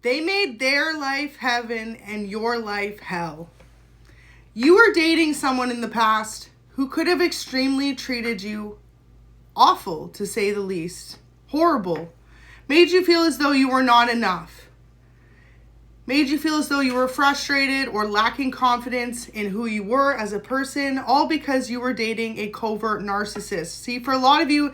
They made their life heaven and your life hell. You were dating someone in the past who could have extremely treated you awful, to say the least. Horrible. Made you feel as though you were not enough. Made you feel as though you were frustrated or lacking confidence in who you were as a person, all because you were dating a covert narcissist. See, for a lot of you,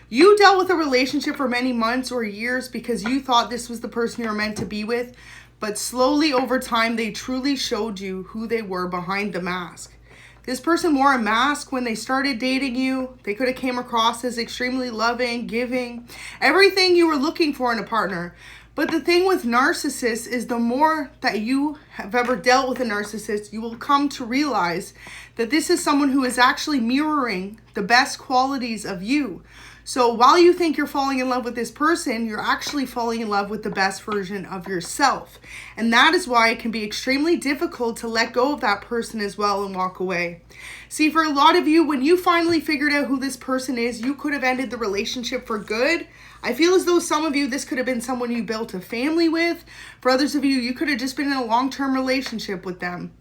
you dealt with a relationship for many months or years because you thought this was the person you were meant to be with, but slowly over time, they truly showed you who they were behind the mask. This person wore a mask when they started dating you. They could have came across as extremely loving, giving, everything you were looking for in a partner. But the thing with narcissists is the more that you have ever dealt with a narcissist, you will come to realize that this is someone who is actually mirroring the best qualities of you. So while you think you're falling in love with this person, you're actually falling in love with the best version of yourself. And that is why it can be extremely difficult to let go of that person as well and walk away. See, for a lot of you, when you finally figured out who this person is, you could have ended the relationship for good. I feel as though some of you, this could have been someone you built a family with. For others of you, you could have just been in a long-term relationship with them.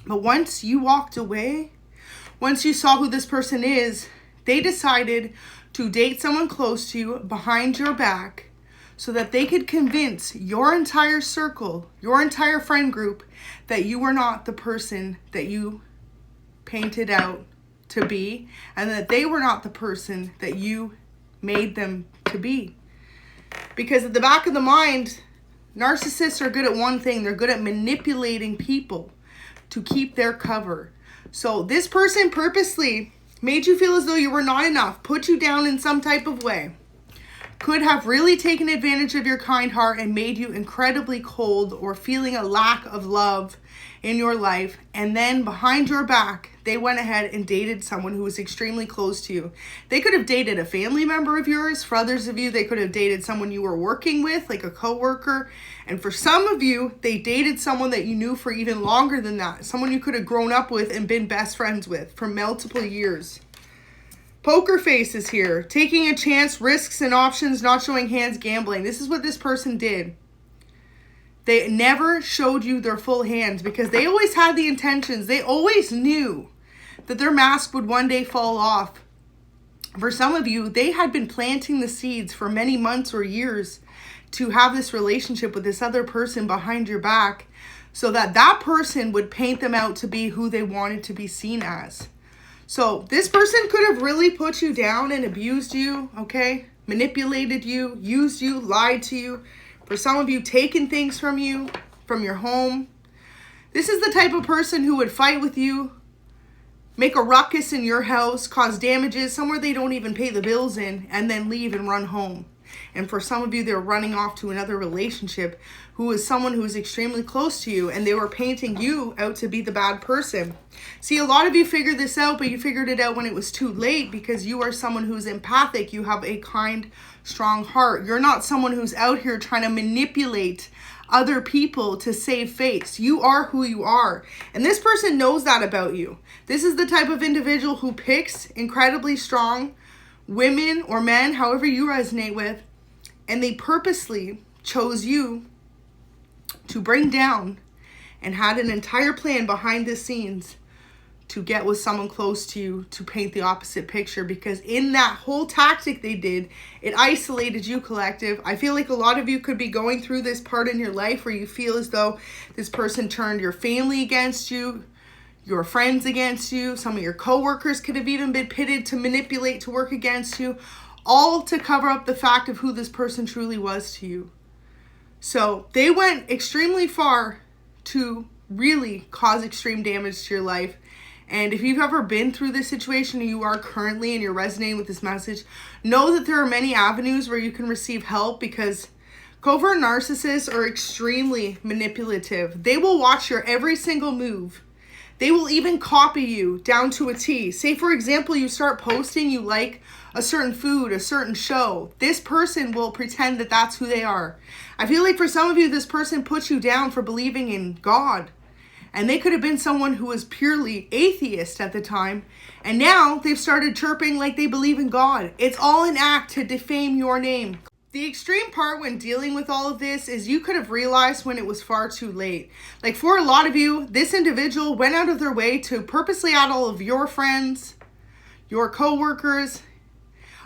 But once you walked away, once you saw who this person is, they decided to date someone close to you behind your back so that they could convince your entire circle, your entire friend group, that you were not the person that you painted out to be, and that they were not the person that you made them to be. Because at the back of the mind, narcissists are good at one thing. They're good at manipulating people to keep their cover. So this person purposely made you feel as though you were not enough, put you down in some type of way, could have really taken advantage of your kind heart and made you incredibly cold or feeling a lack of love in your life. And then behind your back, they went ahead and dated someone who was extremely close to you. They could have dated a family member of yours. For others of you, they could have dated someone you were working with, like a coworker. And for some of you, they dated someone that you knew for even longer than that. Someone you could have grown up with and been best friends with for multiple years. Poker face is here. Taking a chance, risks and options, not showing hands, gambling. This is what this person did. They never showed you their full hands because they always had the intentions. They always knew that their mask would one day fall off. For some of you, they had been planting the seeds for many months or years to have this relationship with this other person behind your back so that that person would paint them out to be who they wanted to be seen as. So this person could have really put you down and abused you, okay? Manipulated you, used you, lied to you. For some of you, taken things from you, from your home. This is the type of person who would fight with you, make a ruckus in your house, cause damages somewhere they don't even pay the bills in, and then leave and run home. And for some of you, they're running off to another relationship who is someone who is extremely close to you, and they were painting you out to be the bad person. See, a lot of you figured this out, but you figured it out when it was too late because you are someone who's empathic. You have a kind, strong heart. You're not someone who's out here trying to manipulate other people to save face. You are who you are. And this person knows that about you. This is the type of individual who picks incredibly strong women or men, however you resonate with, and they purposely chose you to bring down and had an entire plan behind the scenes to get with someone close to you to paint the opposite picture, because in that whole tactic they did, it isolated you, collective. I feel like a lot of you could be going through this part in your life where you feel as though this person turned your family against you, your friends against you. Some of your coworkers could have even been pitted to manipulate to work against you, all to cover up the fact of who this person truly was to you. So they went extremely far to really cause extreme damage to your life. And if you've ever been through this situation and you are currently and you're resonating with this message, know that there are many avenues where you can receive help, because covert narcissists are extremely manipulative. They will watch your every single move. They will even copy you down to a T. Say, for example, you start posting you like a certain food, a certain show. This person will pretend that that's who they are. I feel like for some of you, this person puts you down for believing in God. And they could have been someone who was purely atheist at the time. And now they've started chirping like they believe in God. It's all an act to defame your name. The extreme part when dealing with all of this is you could have realized when it was far too late. Like for a lot of you, this individual went out of their way to purposely add all of your friends, your co-workers,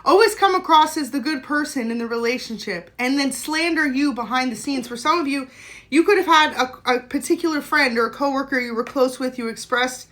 always come across as the good person in the relationship and then slander you behind the scenes. For some of you, you could have had a particular friend or a coworker you were close with, you expressed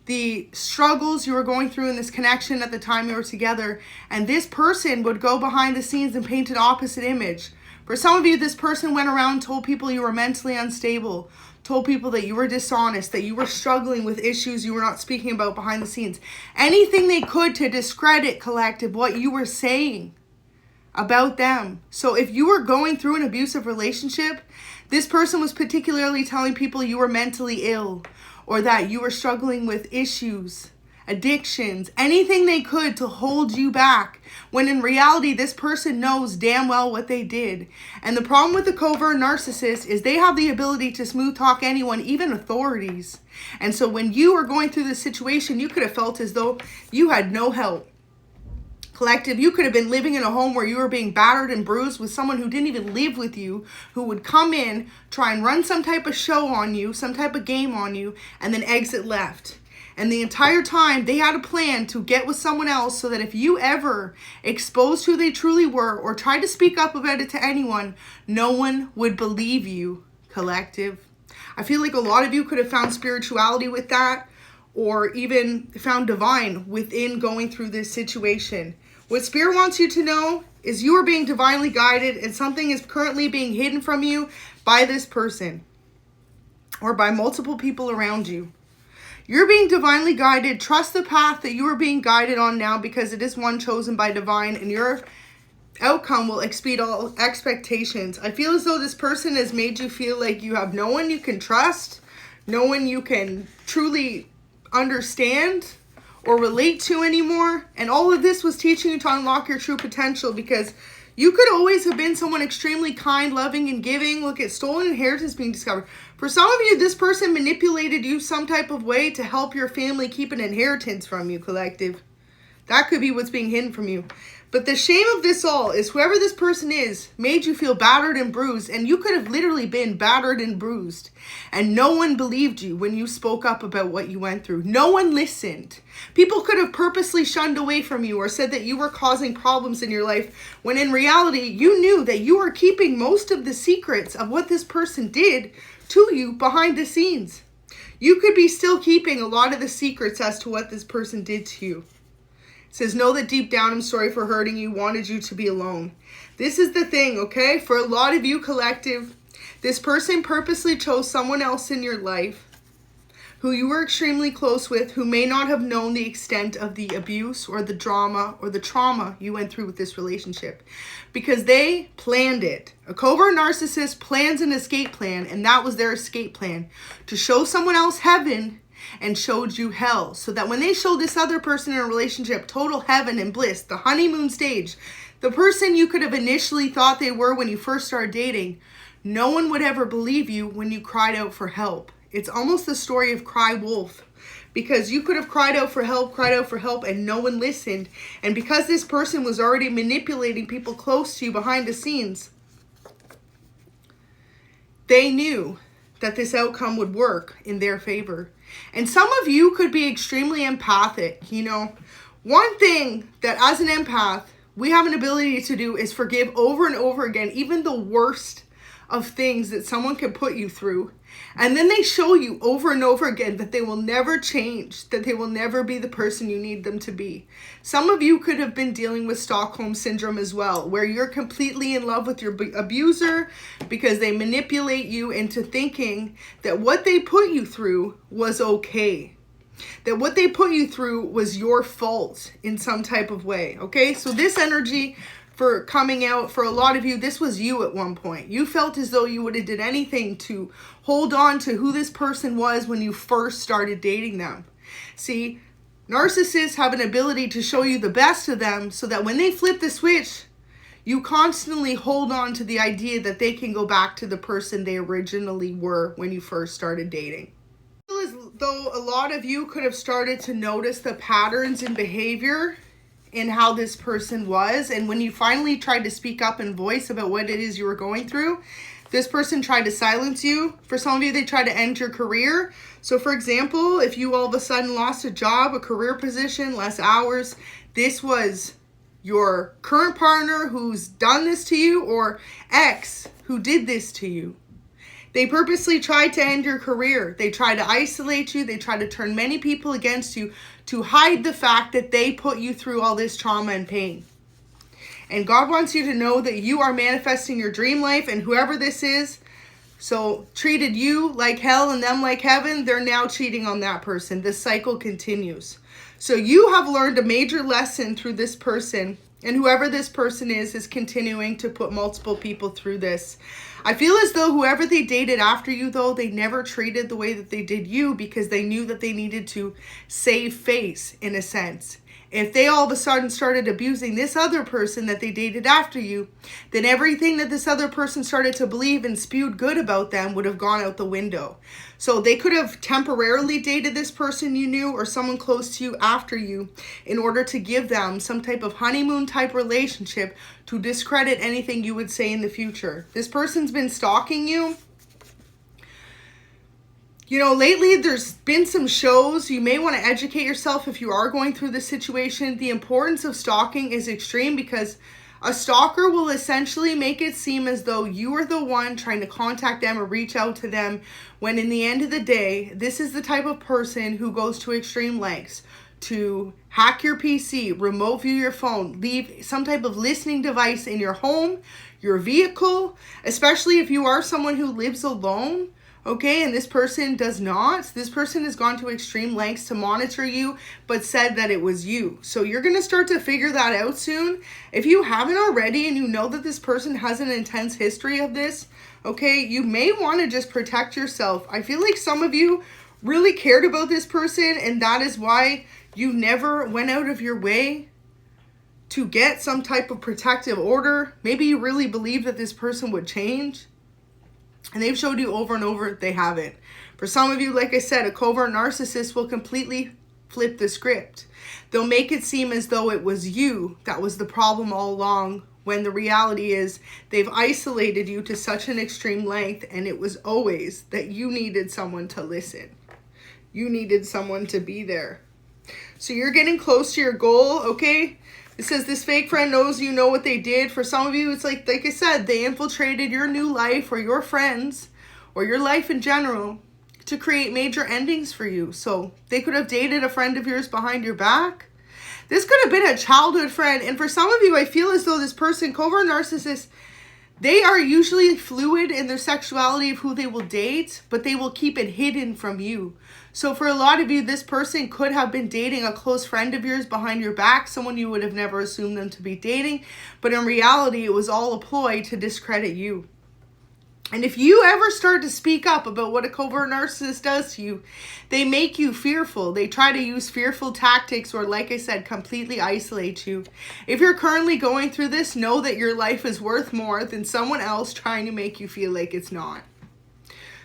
the struggles you were going through in this connection at the time you were together, and this person would go behind the scenes and paint an opposite image. For some of you, this person went around and told people you were mentally unstable, told people that you were dishonest, that you were struggling with issues you were not speaking about behind the scenes. Anything they could to discredit, collective, what you were saying about them. So if you were going through an abusive relationship, this person was particularly telling people you were mentally ill or that you were struggling with issues, addictions, anything they could to hold you back, when in reality, this person knows damn well what they did. And the problem with the covert narcissist is they have the ability to smooth talk anyone, even authorities. And so when you were going through this situation, you could have felt as though you had no help. Collective, you could have been living in a home where you were being battered and bruised with someone who didn't even live with you, who would come in, try and run some type of show on you, some type of game on you, and then exit left. And the entire time, they had a plan to get with someone else so that if you ever exposed who they truly were or tried to speak up about it to anyone, no one would believe you, collective. I feel like a lot of you could have found spirituality with that, or even found divine within going through this situation. What Spirit wants you to know is you are being divinely guided, and something is currently being hidden from you by this person or by multiple people around you. You're being divinely guided. Trust the path that you are being guided on now, because it is one chosen by divine, and your outcome will exceed all expectations. I feel as though this person has made you feel like you have no one you can trust, no one you can truly understand or relate to anymore. And all of this was teaching you to unlock your true potential, because you could always have been someone extremely kind, loving, and giving. Look at stolen inheritance being discovered. For some of you, this person manipulated you some type of way to help your family keep an inheritance from you, collective. That could be what's being hidden from you. But the shame of this all is whoever this person is made you feel battered and bruised, and you could have literally been battered and bruised. And no one believed you when you spoke up about what you went through. No one listened. People could have purposely shunned away from you or said that you were causing problems in your life, when in reality, you knew that you were keeping most of the secrets of what this person did to you behind the scenes. You could be still keeping a lot of the secrets as to what this person did to you. It says, know that deep down I'm sorry for hurting you, wanted you to be alone. This is the thing, okay? For a lot of you, collective, this person purposely chose someone else in your life who you were extremely close with, who may not have known the extent of the abuse or the drama or the trauma you went through with this relationship, because they planned it. A covert narcissist plans an escape plan, and that was their escape plan, to show someone else heaven and showed you hell, so that when they showed this other person in a relationship total heaven and bliss, the honeymoon stage, the person you could have initially thought they were when you first started dating, no one would ever believe you when you cried out for help. It's almost the story of Cry Wolf, because you could have cried out for help, and no one listened. And because this person was already manipulating people close to you behind the scenes, they knew that this outcome would work in their favor. And some of you could be extremely empathic. You know, one thing that as an empath, we have an ability to do is forgive over and over again, even the worst of things that someone can put you through. And then they show you over and over again that they will never change, that they will never be the person you need them to be. Some of you could have been dealing with Stockholm Syndrome as well, where you're completely in love with your abuser because they manipulate you into thinking that what they put you through was okay. That what they put you through was your fault in some type of way, okay? So this energy for coming out, for a lot of you, this was you at one point. You felt as though you would have did anything to hold on to who this person was when you first started dating them. See, narcissists have an ability to show you the best of them so that when they flip the switch, you constantly hold on to the idea that they can go back to the person they originally were when you first started dating. I feel as though a lot of you could have started to notice the patterns in behavior in how this person was. And when you finally tried to speak up and voice about what it is you were going through, this person tried to silence you. For some of you, they tried to end your career. So for example, if you all of a sudden lost a job, a career position, less hours, this was your current partner who's done this to you, or ex who did this to you. They purposely tried to end your career. They tried to isolate you. They tried to turn many people against you to hide the fact that they put you through all this trauma and pain. And God wants you to know that you are manifesting your dream life, and whoever this is, so treated you like hell and them like heaven, they're now cheating on that person. This cycle continues. So you have learned a major lesson through this person, and whoever this person is continuing to put multiple people through this. I feel as though whoever they dated after you, though, they never treated the way that they did you because they knew that they needed to save face, in a sense. If they all of a sudden started abusing this other person that they dated after you, then everything that this other person started to believe and spewed good about them would have gone out the window. So they could have temporarily dated this person you knew or someone close to you after you in order to give them some type of honeymoon type relationship to discredit anything you would say in the future. This person's been stalking you. You know, lately there's been some shows. You may want to educate yourself if you are going through this situation. The importance of stalking is extreme because a stalker will essentially make it seem as though you are the one trying to contact them or reach out to them, when in the end of the day, this is the type of person who goes to extreme lengths to hack your PC, remote view your phone, leave some type of listening device in your home, your vehicle, especially if you are someone who lives alone. Okay, and this person does not. This person has gone to extreme lengths to monitor you, but said that it was you. So you're going to start to figure that out soon. If you haven't already and you know that this person has an intense history of this, okay, you may want to just protect yourself. I feel like some of you really cared about this person, and that is why you never went out of your way to get some type of protective order. Maybe you really believed that this person would change. And they've showed you over and over they haven't. For some of you, like I said, a covert narcissist will completely flip the script. They'll make it seem as though it was you that was the problem all along, when the reality is they've isolated you to such an extreme length, and it was always that you needed someone to listen. You needed someone to be there. So you're getting close to your goal, okay? It says this fake friend knows you know what they did. For some of you, it's like I said, they infiltrated your new life or your friends or your life in general to create major endings for you. So they could have dated a friend of yours behind your back. This could have been a childhood friend. And for some of you, I feel as though this person, covert narcissist, they are usually fluid in their sexuality of who they will date, but they will keep it hidden from you. So for a lot of you, this person could have been dating a close friend of yours behind your back, someone you would have never assumed them to be dating. But in reality, it was all a ploy to discredit you. And if you ever start to speak up about what a covert narcissist does to you, they make you fearful. They try to use fearful tactics, or like I said, completely isolate you. If you're currently going through this, know that your life is worth more than someone else trying to make you feel like it's not.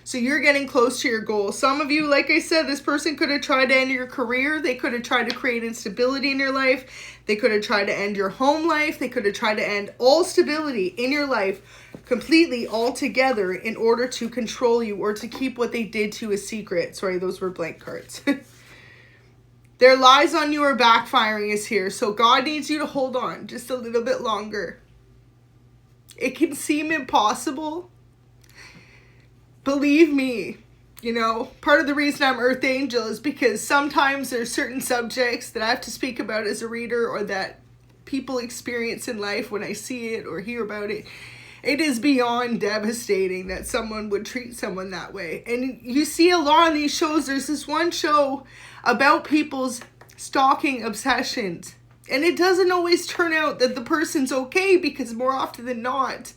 So you're getting close to your goal. Some of you, like I said, this person could have tried to end your career. They could have tried to create instability in your life. They could have tried to end your home life. They could have tried to end all stability in your life completely altogether in order to control you or to keep what they did to you a secret. Sorry, those were blank cards. Their lies on you are backfiring is here. So God needs you to hold on just a little bit longer. It can seem impossible. Believe me, you know, part of the reason I'm Earth Angel is because sometimes there's certain subjects that I have to speak about as a reader, or that people experience in life when I see it or hear about it. It is beyond devastating that someone would treat someone that way. And you see a lot on these shows. There's this one show about people's stalking obsessions. And it doesn't always turn out that the person's okay, because more often than not,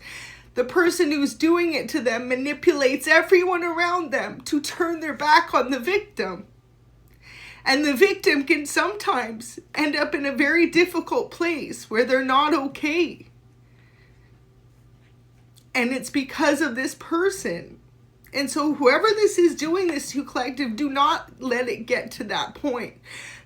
the person who's doing it to them manipulates everyone around them to turn their back on the victim. And the victim can sometimes end up in a very difficult place where they're not okay. And it's because of this person. And so whoever this is doing this to, collective, do not let it get to that point.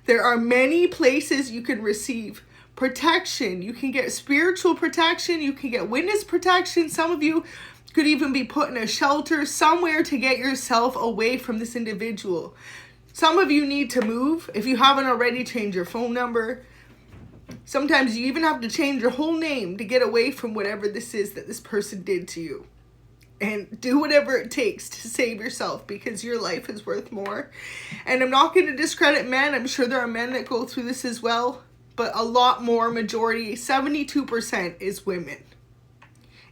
There are many places you can receive protection. You can get spiritual protection. You can get witness protection. Some of you could even be put in a shelter somewhere to get yourself away from this individual. Some of you need to move. If you haven't already, change your phone number. Sometimes you even have to change your whole name to get away from whatever this is that this person did to you. And do whatever it takes to save yourself, because your life is worth more. And I'm not going to discredit men. I'm sure there are men that go through this as well. But a lot more, majority, 72% is women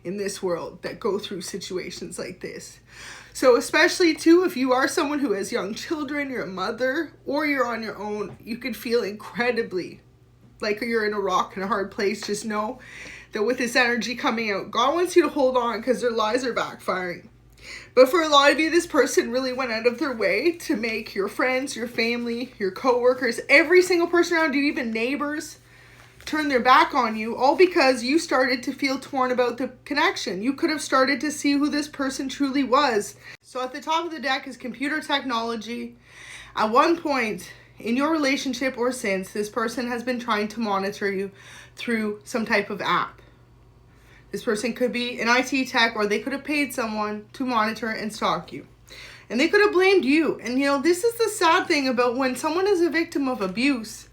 in this world that go through situations like this. So especially too, if you are someone who has young children, you're a mother, or you're on your own, you could feel incredibly like you're in a rock and a hard place. Just know that with this energy coming out, God wants you to hold on, because their lies are backfiring. But for a lot of you, this person really went out of their way to make your friends, your family, your co-workers, every single person around you, even neighbors, turn their back on you, all because you started to feel torn about the connection. You could have started to see who this person truly was. So at the top of the deck is computer technology. At one point in your relationship or since, this person has been trying to monitor you through some type of app. This person could be an IT tech, or they could have paid someone to monitor and stalk you. And they could have blamed you. And you know, this is the sad thing about when someone is a victim of abuse.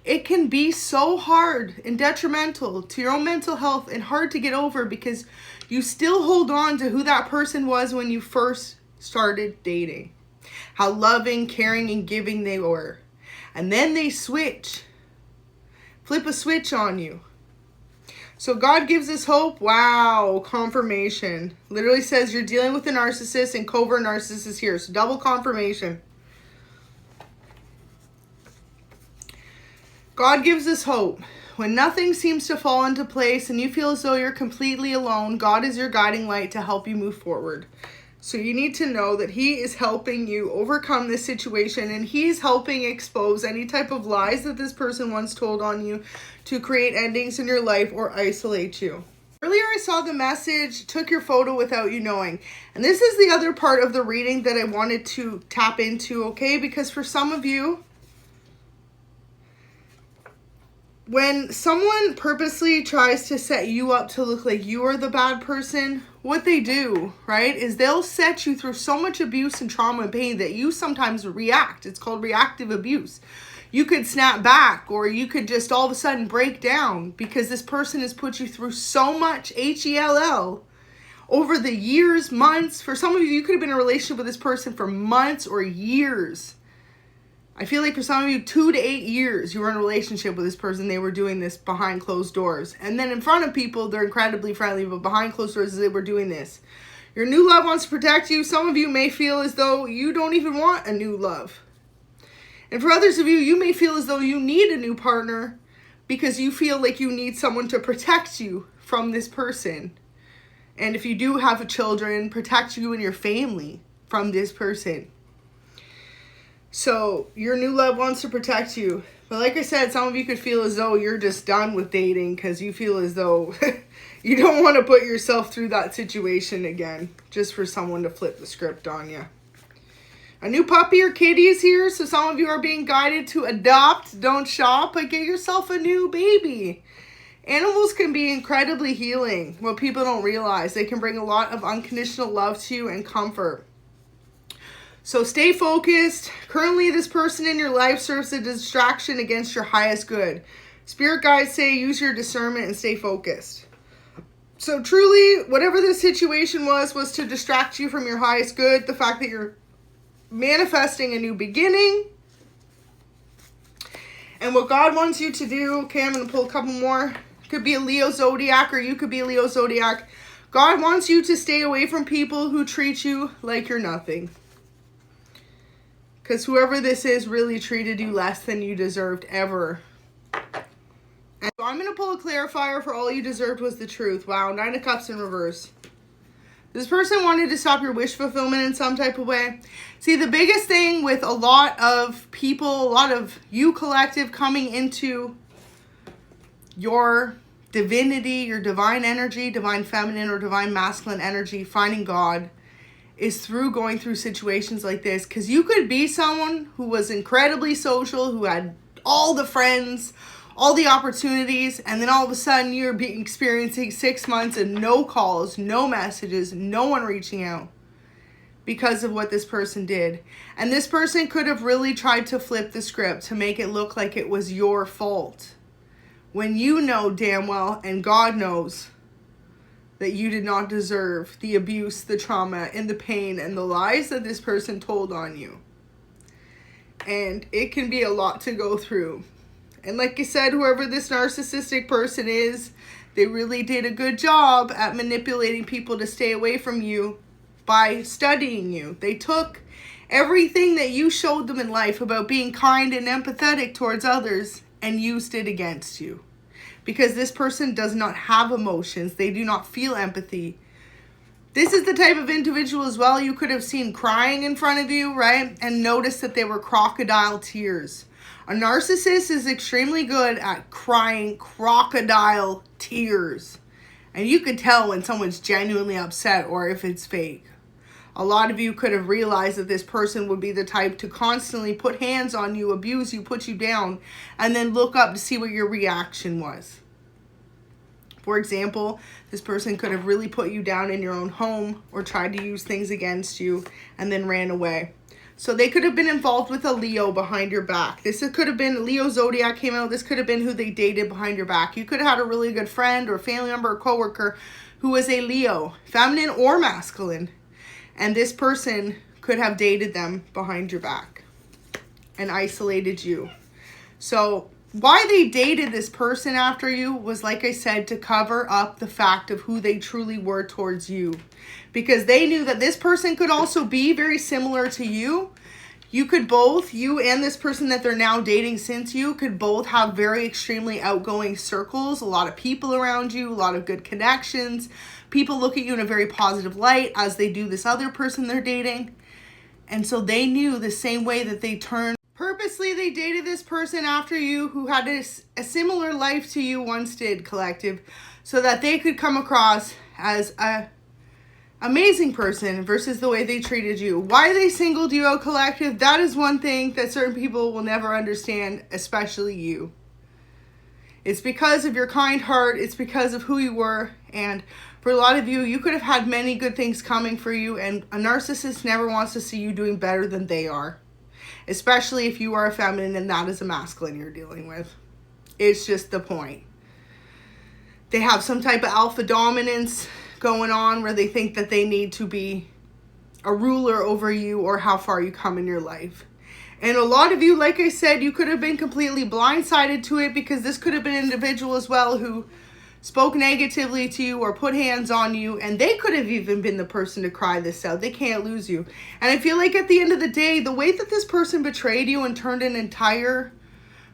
It can be so hard and detrimental to your own mental health and hard to get over, because you still hold on to who that person was when you first started dating. How loving, caring, and giving they were. And then they flip a switch on you. So God gives us hope. Wow, confirmation. Literally says you're dealing with a narcissist, and covert narcissist here. So double confirmation. God gives us hope. When nothing seems to fall into place and you feel as though you're completely alone, God is your guiding light to help you move forward. So you need to know that He is helping you overcome this situation, and He's helping expose any type of lies that this person once told on you to create endings in your life or isolate you. Earlier I saw the message, took your photo without you knowing. And this is the other part of the reading that I wanted to tap into, okay? Because for some of you, when someone purposely tries to set you up to look like you are the bad person, what they do, right, is they'll set you through so much abuse and trauma and pain that you sometimes react. It's called reactive abuse. You could snap back, or you could just all of a sudden break down, because this person has put you through so much HELL over the years, months. For some of you, you could have been in a relationship with this person for months or years. I feel like for some of you, 2 to 8 years, you were in a relationship with this person. They were doing this behind closed doors. And then in front of people, they're incredibly friendly, but behind closed doors, they were doing this. Your new love wants to protect you. Some of you may feel as though you don't even want a new love. And for others of you, you may feel as though you need a new partner because you feel like you need someone to protect you from this person. And if you do have children, protect you and your family from this person. So your new love wants to protect you. But like I said, some of you could feel as though you're just done with dating because you feel as though you don't want to put yourself through that situation again, just for someone to flip the script on you. A new puppy or kitty is here, so some of you are being guided to adopt. Don't shop, but get yourself a new baby. Animals can be incredibly healing. What people don't realize, they can bring a lot of unconditional love to you and comfort. So stay focused. Currently, this person in your life serves as a distraction against your highest good. Spirit guides say use your discernment and stay focused. So truly, whatever the situation was to distract you from your highest good. The fact that you're manifesting a new beginning. And what God wants you to do. Okay, I'm going to pull a couple more. Could be a Leo zodiac, or you could be a Leo zodiac. God wants you to stay away from people who treat you like you're nothing. Because whoever this is really treated you less than you deserved ever. And so I'm going to pull a clarifier for all you deserved was the truth. Wow, 9 of Cups in reverse. This person wanted to stop your wish fulfillment in some type of way. See, the biggest thing with a lot of people, a lot of you collective coming into your divinity, your divine energy, divine feminine or divine masculine energy, finding God, is through going through situations like this. Because you could be someone who was incredibly social, who had all the friends, all the opportunities, and then all of a sudden you're experiencing 6 months and no calls, no messages, no one reaching out because of what this person did. And this person could have really tried to flip the script to make it look like it was your fault, when you know damn well, and God knows, that you did not deserve the abuse, the trauma, and the pain, and the lies that this person told on you. And it can be a lot to go through. And like I said, whoever this narcissistic person is, they really did a good job at manipulating people to stay away from you by studying you. They took everything that you showed them in life about being kind and empathetic towards others and used it against you. Because this person does not have emotions. They do not feel empathy. This is the type of individual as well you could have seen crying in front of you, right? And noticed that they were crocodile tears. A narcissist is extremely good at crying crocodile tears. And you can tell when someone's genuinely upset or if it's fake. A lot of you could have realized that this person would be the type to constantly put hands on you, abuse you, put you down, and then look up to see what your reaction was. For example, this person could have really put you down in your own home or tried to use things against you and then ran away. So they could have been involved with a Leo behind your back. This could have been Leo zodiac came out. This could have been who they dated behind your back. You could have had a really good friend or family member or coworker who was a Leo, feminine or masculine. And this person could have dated them behind your back and isolated you. So why they dated this person after you was, like I said, to cover up the fact of who they truly were towards you. Because they knew that this person could also be very similar to you. You could both, you and this person that they're now dating since you, could both have very extremely outgoing circles, a lot of people around you, a lot of good connections. People look at you in a very positive light as they do this other person they're dating. And so they knew the same way that they turned. Purposely, they dated this person after you who had a similar life to you once did, collective, so that they could come across as a amazing person versus the way they treated you. Why they singled you out, collective, that is one thing that certain people will never understand, especially you. It's because of your kind heart. It's because of who you were. And for a lot of you, you could have had many good things coming for you. And a narcissist never wants to see you doing better than they are. Especially if you are a feminine and that is a masculine you're dealing with. It's just the point. They have some type of alpha dominance going on where they think that they need to be a ruler over you or how far you come in your life. And a lot of you, like I said, you could have been completely blindsided to it because this could have been an individual as well who spoke negatively to you or put hands on you, and they could have even been the person to cry this out. They can't lose you. And I feel like at the end of the day, the way that this person betrayed you and turned an entire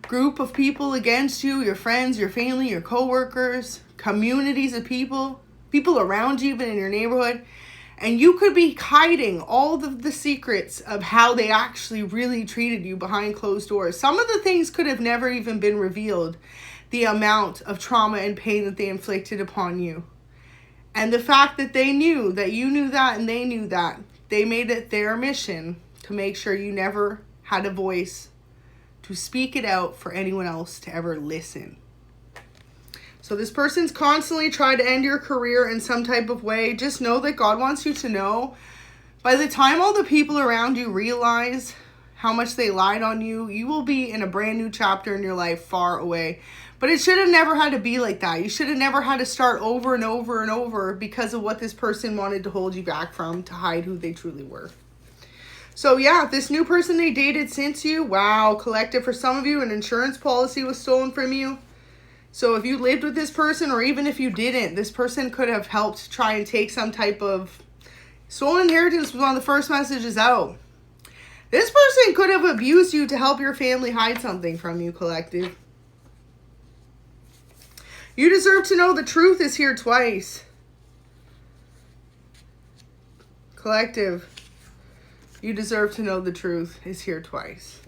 group of people against you, your friends, your family, your coworkers, communities of people around you, even in your neighborhood, and you could be hiding all of the secrets of how they actually really treated you behind closed doors. Some of the things could have never even been revealed, the amount of trauma and pain that they inflicted upon you. And the fact that they knew that you knew that and they knew that, they made it their mission to make sure you never had a voice to speak it out for anyone else to ever listen. So this person's constantly tried to end your career in some type of way. Just know that God wants you to know, by the time all the people around you realize how much they lied on you, you will be in a brand new chapter in your life far away. But it should have never had to be like that. You should have never had to start over and over and over because of what this person wanted to hold you back from, to hide who they truly were. So yeah, this new person they dated since you, wow, collective, for some of you, an insurance policy was stolen from you. So if you lived with this person, or even if you didn't, this person could have helped try and take some type of stolen inheritance. Was one of the first messages out. This person could have abused you to help your family hide something from you, collective. You deserve to know the truth is here twice. Collective, you deserve to know the truth is here twice.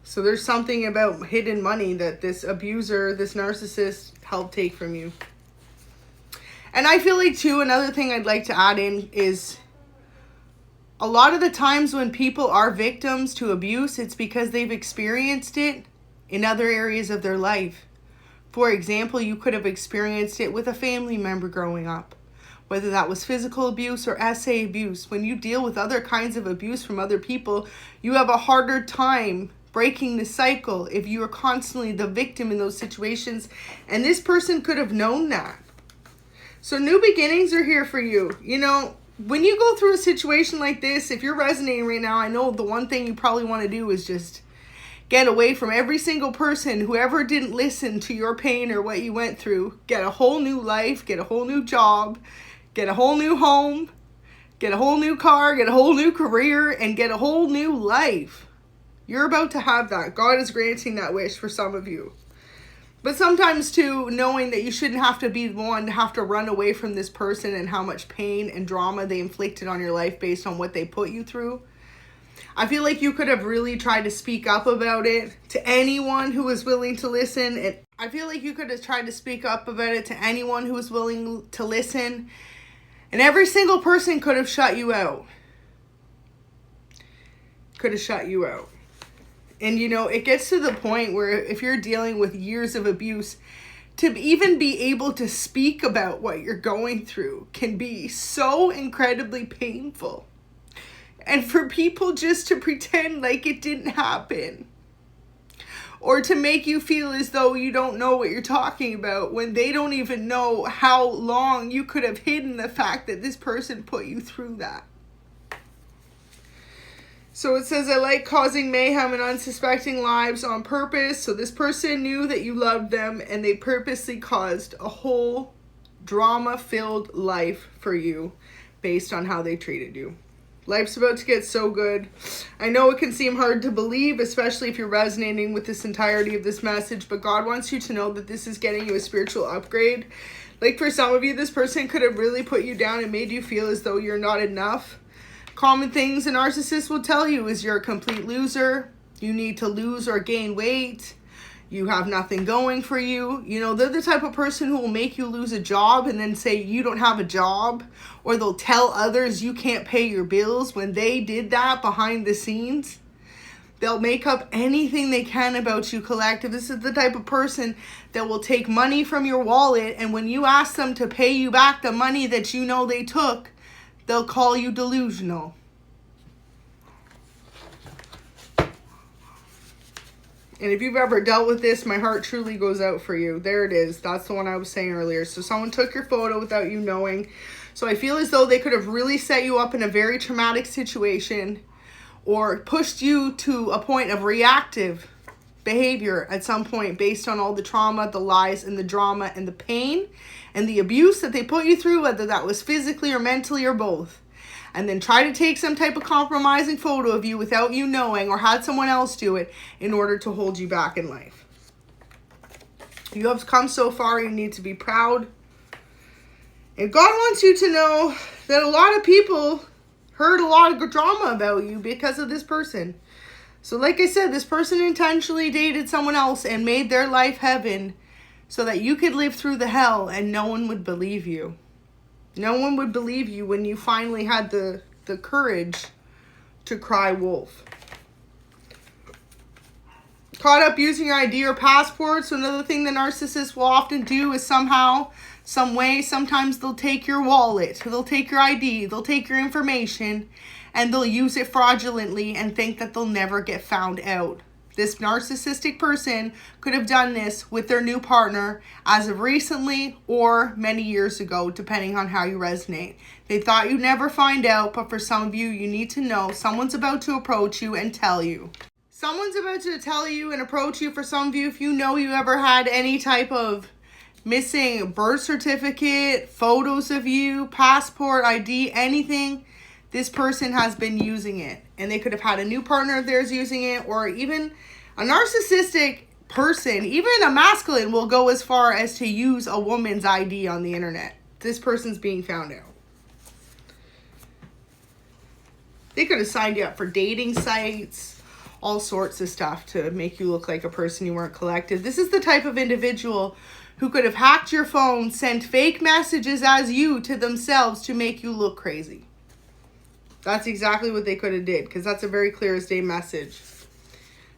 So there's something about hidden money that this abuser, this narcissist, helped take from you. And I feel like, too, another thing I'd like to add in is a lot of the times when people are victims to abuse, it's because they've experienced it in other areas of their life. For example, you could have experienced it with a family member growing up, whether that was physical abuse or SA abuse. When you deal with other kinds of abuse from other people, you have a harder time breaking the cycle if you are constantly the victim in those situations. And this person could have known that. So new beginnings are here for you. You know, when you go through a situation like this, if you're resonating right now, I know the one thing you probably want to do is just get away from every single person who ever didn't listen to your pain or what you went through. Get a whole new life, get a whole new job, get a whole new home, get a whole new car, get a whole new career, and get a whole new life. You're about to have that. God is granting that wish for some of you. But sometimes too, knowing that you shouldn't have to be the one to have to run away from this person and how much pain and drama they inflicted on your life based on what they put you through. I feel like you could have really tried to speak up about it to anyone who was willing to listen. And I feel like you could have tried to speak up about it to anyone who was willing to listen. And every single person could have shut you out. Could have shut you out. And you know, it gets to the point where if you're dealing with years of abuse, to even be able to speak about what you're going through can be so incredibly painful. And for people just to pretend like it didn't happen, or to make you feel as though you don't know what you're talking about when they don't even know how long you could have hidden the fact that this person put you through that. So it says, I like causing mayhem in unsuspecting lives on purpose. So this person knew that you loved them and they purposely caused a whole drama-filled life for you based on how they treated you. Life's about to get so good. I know it can seem hard to believe, especially if you're resonating with this entirety of this message, but God wants you to know that this is getting you a spiritual upgrade. Like for some of you, this person could have really put you down and made you feel as though you're not enough. Common things a narcissist will tell you is you're a complete loser. You need to lose or gain weight. You have nothing going for you. You know, they're the type of person who will make you lose a job and then say you don't have a job. Or they'll tell others you can't pay your bills when they did that behind the scenes. They'll make up anything they can about you, collective. This is the type of person that will take money from your wallet, and when you ask them to pay you back the money that you know they took, they'll call you delusional. And if you've ever dealt with this, my heart truly goes out for you. There it is. That's the one I was saying earlier. So someone took your photo without you knowing. So I feel as though they could have really set you up in a very traumatic situation or pushed you to a point of reactive behavior at some point based on all the trauma, the lies, and the drama, and the pain, and the abuse that they put you through, whether that was physically or mentally or both. And then try to take some type of compromising photo of you without you knowing, or had someone else do it in order to hold you back in life. You have come so far, you need to be proud. And God wants you to know that a lot of people heard a lot of drama about you because of this person. So like I said, this person intentionally dated someone else and made their life heaven so that you could live through the hell and no one would believe you. No one would believe you when you finally had the courage to cry wolf. Caught up using your ID or passport. So another thing the narcissist will often do is somehow, some way, sometimes they'll take your wallet, they'll take your ID, they'll take your information, and they'll use it fraudulently and think that they'll never get found out. This narcissistic person could have done this with their new partner as of recently or many years ago, depending on how you resonate. They thought you'd never find out, but for some of you, you need to know someone's about to approach you and tell you. Someone's about to tell you and approach you. For some of you, if you know you ever had any type of missing birth certificate, photos of you, passport, ID, anything, this person has been using it. And they could have had a new partner of theirs using it, or even a narcissistic person, even a masculine, will go as far as to use a woman's ID on the internet. This person's being found out. They could have signed you up for dating sites, all sorts of stuff to make you look like a person you weren't collected. This is the type of individual who could have hacked your phone, sent fake messages as you to themselves to make you look crazy. That's exactly what they could have did, because that's a very clear as day message.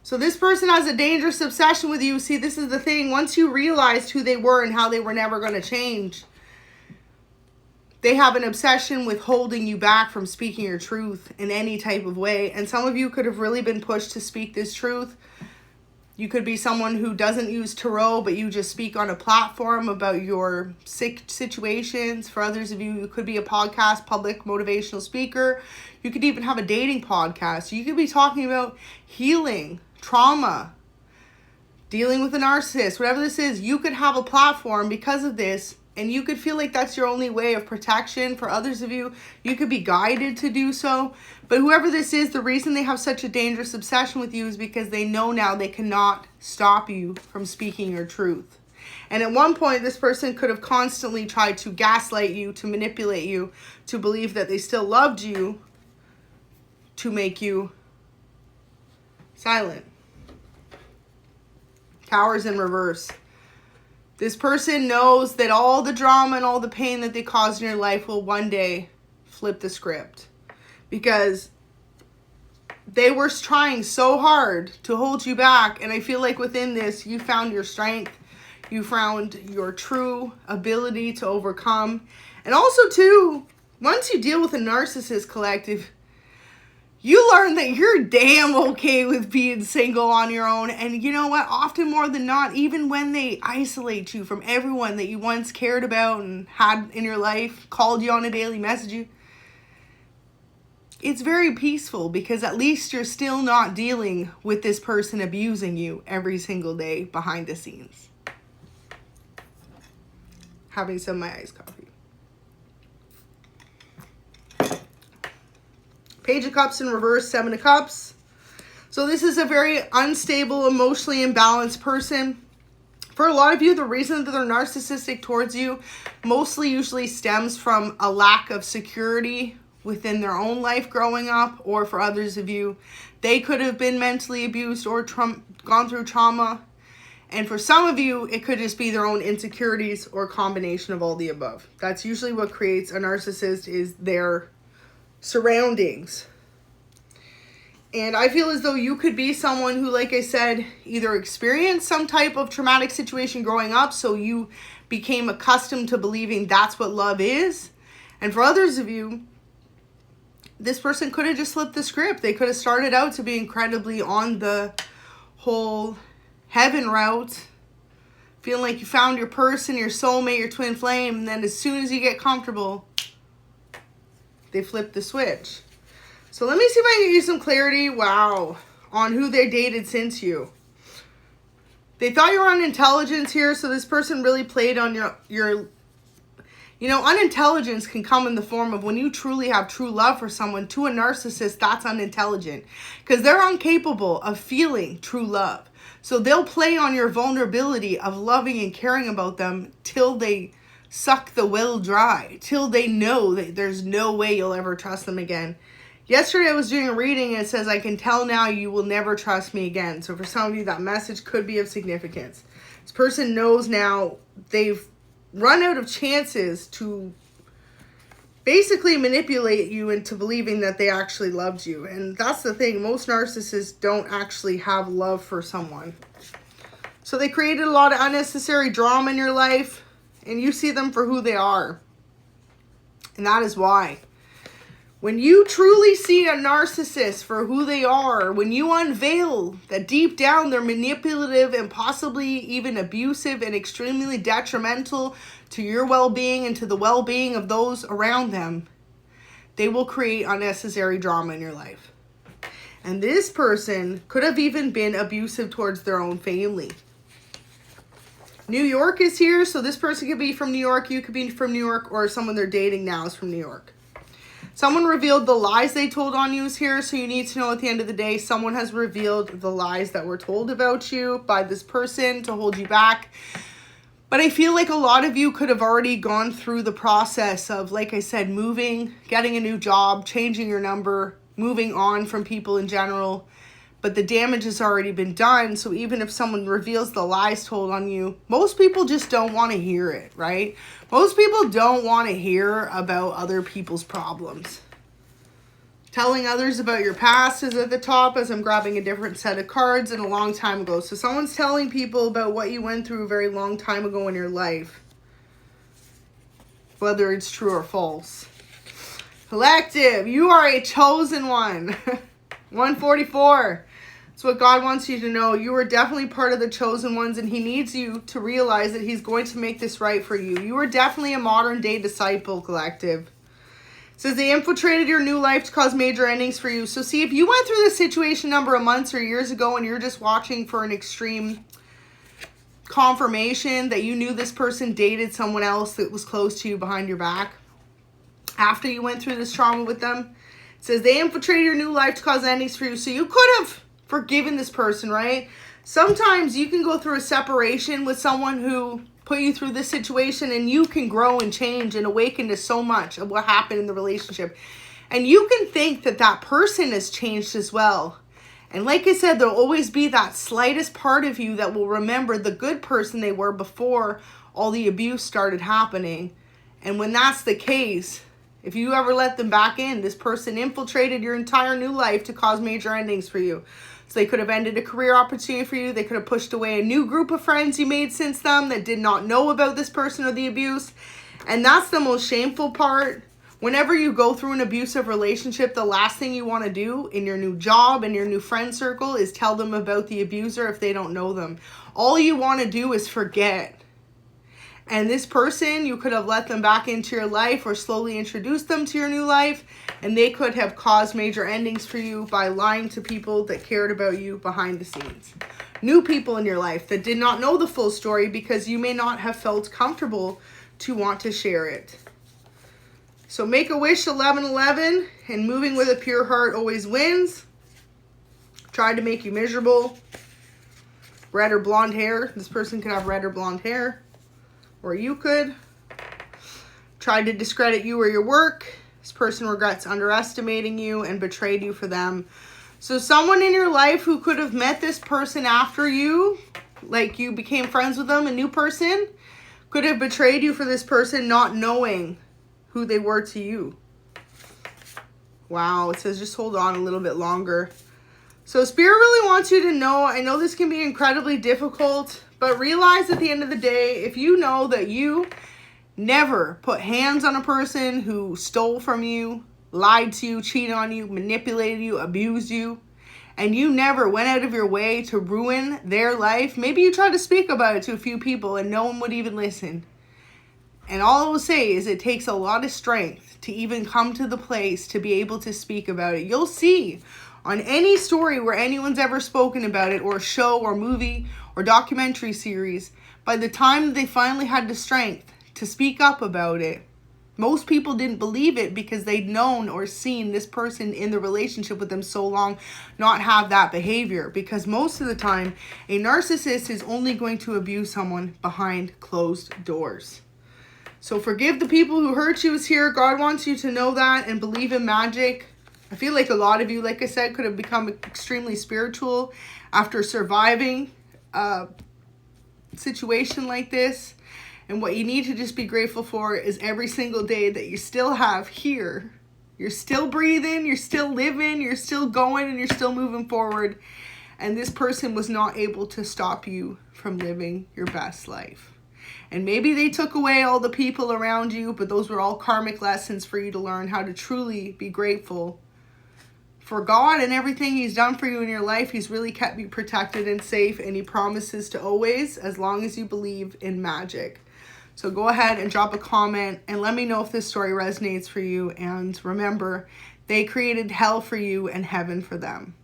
So this person has a dangerous obsession with you. See, this is the thing. Once you realized who they were and how they were never going to change, they have an obsession with holding you back from speaking your truth in any type of way. And some of you could have really been pushed to speak this truth. You could be someone who doesn't use tarot, but you just speak on a platform about your sick situations. For others of you, you could be a podcast, public motivational speaker. You could even have a dating podcast. You could be talking about healing, trauma, dealing with a narcissist, whatever this is. You could have a platform because of this, and you could feel like that's your only way of protection. For others of you, you could be guided to do so. But whoever this is, the reason they have such a dangerous obsession with you is because they know now they cannot stop you from speaking your truth. And at one point, this person could have constantly tried to gaslight you, to manipulate you, to believe that they still loved you, to make you silent. Towers in reverse. This person knows that all the drama and all the pain that they caused in your life will one day flip the script. Because they were trying so hard to hold you back. And I feel like within this, you found your strength. You found your true ability to overcome. And also, too, once you deal with a narcissist collective, you learn that you're damn okay with being single on your own. And you know what? Often more than not, even when they isolate you from everyone that you once cared about and had in your life, called you on a daily message, it's very peaceful because at least you're still not dealing with this person abusing you every single day behind the scenes. Having some of my iced coffee. Page of Cups in reverse, Seven of Cups. So this is a very unstable, emotionally imbalanced person. For a lot of you, the reason that they're narcissistic towards you mostly usually stems from a lack of security within their own life growing up. Or for others of you, they could have been mentally abused or gone through trauma. And for some of you, it could just be their own insecurities or a combination of all the above. That's usually what creates a narcissist, is their surroundings. And I feel as though you could be someone who, like I said, either experienced some type of traumatic situation growing up, so you became accustomed to believing that's what love is. And for others of you, this person could have just flipped the script. They could have started out to be incredibly on the whole heaven route, feeling like you found your person, your soulmate, your twin flame, and then as soon as you get comfortable, they flip the switch. So let me see if I can give you some clarity, on who they dated since you. They thought you were on intelligence here, so this person really played on your unintelligence can come in the form of when you truly have true love for someone. To a narcissist, that's unintelligent because they're incapable of feeling true love. So they'll play on your vulnerability of loving and caring about them till they suck the well dry, till they know that there's no way you'll ever trust them again. Yesterday I was doing a reading and it says, I can tell now you will never trust me again. So for some of you, that message could be of significance. This person knows now they've run out of chances to basically manipulate you into believing that they actually loved you. And that's the thing. Most narcissists don't actually have love for someone. So they created a lot of unnecessary drama in your life. And you see them for who they are. And that is why. When you truly see a narcissist for who they are, when you unveil that deep down they're manipulative and possibly even abusive and extremely detrimental to your well-being and to the well-being of those around them, they will create unnecessary drama in your life. And this person could have even been abusive towards their own family. New York is here, so this person could be from New York, you could be from New York, or someone they're dating now is from New York. Someone revealed the lies they told on you is here, so you need to know at the end of the day, someone has revealed the lies that were told about you by this person to hold you back. But I feel like a lot of you could have already gone through the process of, like I said, moving, getting a new job, changing your number, moving on from people in general. But the damage has already been done. So even if someone reveals the lies told on you, most people just don't want to hear it, right? Most people don't want to hear about other people's problems. Telling others about your past is at the top, as I'm grabbing a different set of cards and a long time ago. So someone's telling people about what you went through a very long time ago in your life, whether it's true or false. Collective, you are a chosen one. 144. That's what God wants you to know. You are definitely part of the chosen ones, and he needs you to realize that he's going to make this right for you. You are definitely a modern day disciple, collective. It says they infiltrated your new life to cause major endings for you. So see, if you went through this situation a number of months or years ago and you're just watching for an extreme confirmation that you knew this person dated someone else that was close to you behind your back, after you went through this trauma with them, it says they infiltrated your new life to cause endings for you. So you could have forgiven this person, right? Sometimes you can go through a separation with someone who put you through this situation, and you can grow and change and awaken to so much of what happened in the relationship. And you can think that that person has changed as well. And like I said, there'll always be that slightest part of you that will remember the good person they were before all the abuse started happening. And when that's the case, if you ever let them back in, this person infiltrated your entire new life to cause major endings for you. So they could have ended a career opportunity for you. They could have pushed away a new group of friends you made since them that did not know about this person or the abuse. And that's the most shameful part. Whenever you go through an abusive relationship, the last thing you want to do in your new job and your new friend circle is tell them about the abuser if they don't know them. All you want to do is forget. And this person, you could have let them back into your life or slowly introduced them to your new life, and they could have caused major endings for you by lying to people that cared about you behind the scenes. New people in your life that did not know the full story because you may not have felt comfortable to want to share it. So make a wish 1111, and moving with a pure heart always wins. Tried to make you miserable. Red or blonde hair. This person could have red or blonde hair. Or you could. Tried to discredit you or your work. This person regrets underestimating you and betrayed you for them. So someone in your life who could have met this person after you, like you became friends with them, a new person, could have betrayed you for this person not knowing who they were to you. Wow, it says just hold on a little bit longer. So Spirit really wants you to know, I know this can be incredibly difficult, but realize at the end of the day, if you know that you never put hands on a person who stole from you, lied to you, cheated on you, manipulated you, abused you, and you never went out of your way to ruin their life, maybe you tried to speak about it to a few people and no one would even listen. And all I will say is it takes a lot of strength to even come to the place to be able to speak about it. You'll see on any story where anyone's ever spoken about it, or show or movie or documentary series, by the time they finally had the strength to speak up about it, most people didn't believe it because they'd known or seen this person in the relationship with them so long not have that behavior. Because most of the time, a narcissist is only going to abuse someone behind closed doors. So forgive the people who hurt you is here. God wants you to know that and believe in magic. I feel like a lot of you, like I said, could have become extremely spiritual after surviving a situation like this. And what you need to just be grateful for is every single day that you still have here. You're still breathing, you're still living, you're still going, and you're still moving forward. And this person was not able to stop you from living your best life. And maybe they took away all the people around you, but those were all karmic lessons for you to learn how to truly be grateful for God and everything he's done for you in your life. He's really kept you protected and safe, and he promises to always, as long as you believe in magic. So go ahead and drop a comment and let me know if this story resonates for you. And remember, they created hell for you and heaven for them.